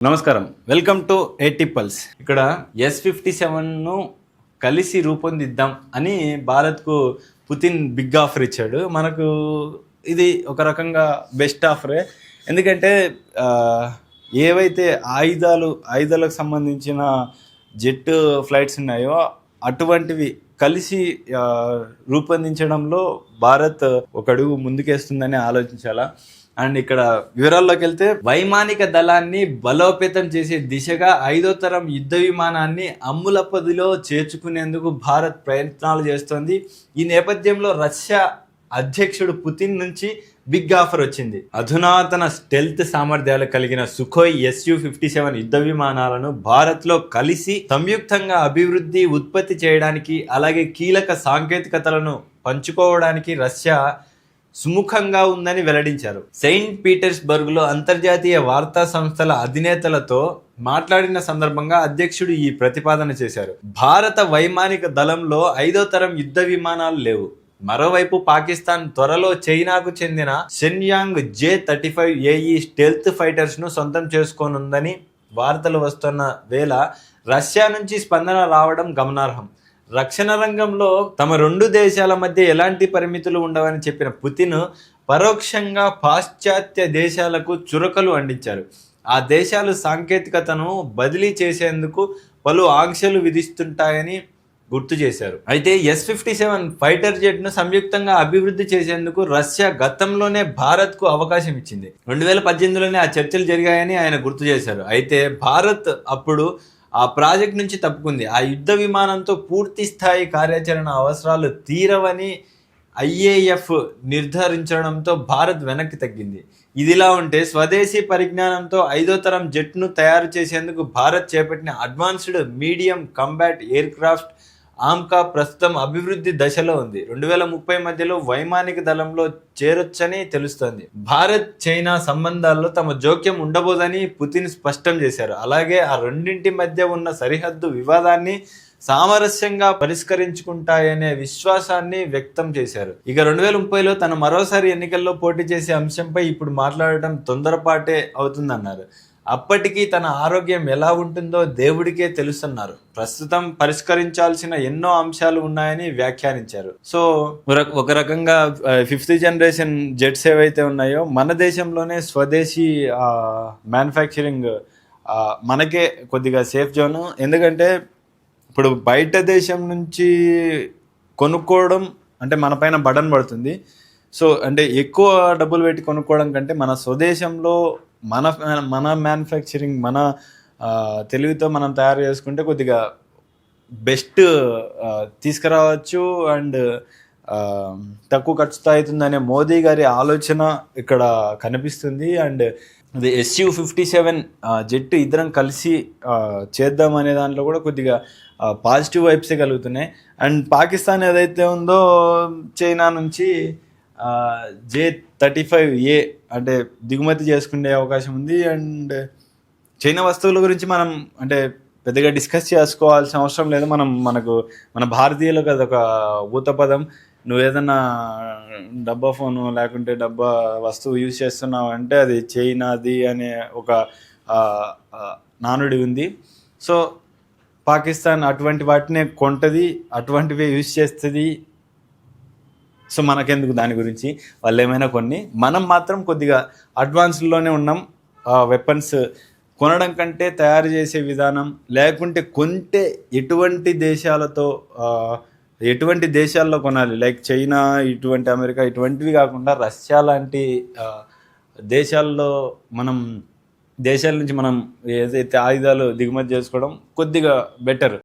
నమస్కారం, welcome to ఏటీ pulse. ఇక్కడ S-57ను కలిసి రూపొందిద్దాం అని భారత్కు పుతిన్ బిగ్ ఆఫర్ ఇచ్చాడు. మనకు ఇది ఒక రకంగా బెస్ట్ ఆఫరే. ఎందుకంటే ఏవైతే ఆయుధాలకు సంబంధించిన జెట్ ఫ్లైట్స్ ఉన్నాయో అటువంటివి కలిసి రూపొందించడంలో భారత్ ఒక అడుగు ముందుకేస్తుందని ఆలోచించాలా. అండ్ ఇక్కడ వివరాల్లోకి వెళ్తే, వైమానిక దళాన్ని బలోపేతం చేసే దిశగా 5వ తరం యుద్ధ విమానాన్ని అమ్ములపదిలో చేర్చుకునేందుకు భారత్ ప్రయత్నాలు చేస్తోంది. ఈ నేపథ్యంలో రష్యా అధ్యక్షుడు పుతిన్ నుంచి బిగ్ ఆఫర్ వచ్చింది. అధునాతన స్టెల్త్ సామర్థ్యాలు కలిగిన సుఖోయ్ Su-57 యుద్ధ విమానాలను భారత్లో కలిసి సంయుక్తంగా అభివృద్ధి ఉత్పత్తి చేయడానికి, అలాగే కీలక సాంకేతికతలను పంచుకోవడానికి రష్యా సుముఖంగా ఉందని వెల్లడించారు. సెయింట్ పీటర్స్బర్గ్ లో అంతర్జాతీయ వార్తా సంస్థల అధినేతలతో మాట్లాడిన సందర్భంగా అధ్యక్షుడు ఈ ప్రతిపాదన చేశారు. భారత వైమానిక దళంలో 5వ తరం యుద్ధ విమానాలు లేవు. మరోవైపు పాకిస్తాన్ త్వరలో చైనాకు చెందిన షెన్యాంగ్ J-35AE స్టెల్త్ ఫైటర్స్ ను సొంతం చేసుకోనుందని వార్తలు వస్తున్న వేళ రష్యా నుంచి స్పందన రావడం గమనార్హం. రక్షణ రంగంలో తమ రెండు దేశాల మధ్య ఎలాంటి పరిమితులు ఉండవని చెప్పిన పుతిన్ పరోక్షంగా పాశ్చాత్య దేశాలకు చురకలు అందించారు. ఆ దేశాలు సాంకేతికతను బదిలీ చేసేందుకు పలు ఆంక్షలు విధిస్తుంటాయని గుర్తు చేశారు. అయితే S-57 ఫైటర్ జెట్ ను సంయుక్తంగా అభివృద్ధి చేసేందుకు రష్యా గతంలోనే భారత్ కు అవకాశం ఇచ్చింది. 2018లోనే ఆ చర్చలు జరిగాయని ఆయన గుర్తు చేశారు. అయితే భారత్ అప్పుడు ఆ ప్రాజెక్ట్ నుంచి తప్పుకుంది. ఆ యుద్ధ విమానంతో పూర్తి స్థాయి కార్యాచరణ అవసరాలు తీరవని IAF నిర్ధారించడంతో భారత్ వెనక్కి తగ్గింది. ఇదిలా ఉంటే, స్వదేశీ పరిజ్ఞానంతో 5వ తరం జెట్ను తయారు చేసేందుకు భారత్ చేపట్టిన advanced medium combat air craft AMCA ప్రస్తుతం అభివృద్ధి దశలో ఉంది. 2030 మధ్యలో వైమానిక దళంలో చేరొచ్చని తెలుస్తోంది. భారత్ చైనా సంబంధాల్లో తమ జోక్యం ఉండబోదని పుతిన్ స్పష్టం చేశారు. అలాగే ఆ రెండింటి మధ్య ఉన్న సరిహద్దు వివాదాన్ని సామరస్యంగా పరిష్కరించుకుంటాయనే విశ్వాసాన్ని వ్యక్తం చేశారు. ఇక 2030లో తన మరోసారి ఎన్నికల్లో పోటీ చేసే అంశంపై ఇప్పుడు మాట్లాడటం తొందరపాటే అవుతుందన్నారు. అప్పటికీ తన ఆరోగ్యం ఎలా ఉంటుందో దేవుడికే తెలుసన్నారు. ప్రస్తుతం పరిష్కరించాల్సిన ఎన్నో అంశాలు ఉన్నాయని వ్యాఖ్యానించారు. సో ఒక రకంగా 5th జనరేషన్ జెట్స్ ఏవైతే ఉన్నాయో మన దేశంలోనే స్వదేశీ మ్యానుఫ్యాక్చరింగ్ మనకే కొద్దిగా సేఫ్ జోన్. ఎందుకంటే ఇప్పుడు బయట దేశం నుంచి కొనుక్కోవడం అంటే మన పైన బటన్ పడుతుంది. సో అంటే ఎక్కువ డబ్బులు పెట్టి కొనుక్కోవడం కంటే మన స్వదేశంలో మన మ్యానుఫ్యాక్చరింగ్ మన తెలివితో మనం తయారు చేసుకుంటే కొద్దిగా బెస్ట్ తీసుకురావచ్చు అండ్ తక్కువ ఖర్చుతో అవుతుందనే మోదీ గారి ఆలోచన ఇక్కడ కనిపిస్తుంది. అండ్ ఇది Su-57 జెట్ ఇద్దరం కలిసి చేద్దాం అనే దాంట్లో కూడా కొద్దిగా పాజిటివ్ వైబ్సే కలుగుతున్నాయి. అండ్ పాకిస్తాన్ ఏదైతే ఉందో చైనా నుంచి J-35A అంటే దిగుమతి చేసుకునే అవకాశం ఉంది. అండ్ చైనా వస్తువుల గురించి మనం అంటే పెద్దగా డిస్కస్ చేసుకోవాల్సిన అవసరం లేదు. మన భారతీయులకు అదొక ఊత పదం. నువ్వు ఏదన్నా డబ్బా ఫోను లేకుంటే డబ్బా వస్తువు యూజ్ చేస్తున్నావు అంటే అది చైనాది అనే ఒక నానుడి ఉంది. సో పాకిస్తాన్ అటువంటి వాటినే కొంటది, అటువంటివే యూజ్ చేస్తుంది. సో మనకెందుకు దాని గురించి, వాళ్ళు ఏమైనా మనం మాత్రం కొద్దిగా అడ్వాన్స్లోనే ఉన్నాం. వెపన్స్ కొనడం కంటే తయారు చేసే విధానం, లేకుంటే కొంటే ఎటువంటి దేశాల్లో కొనాలి, లైక్ చైనా, ఇటువంటి అమెరికా, ఇటువంటివి కాకుండా రష్యా లాంటి దేశాల నుంచి మనం ఏదైతే ఆయుధాలు దిగుమతి చేసుకోవడం కొద్దిగా బెటర్.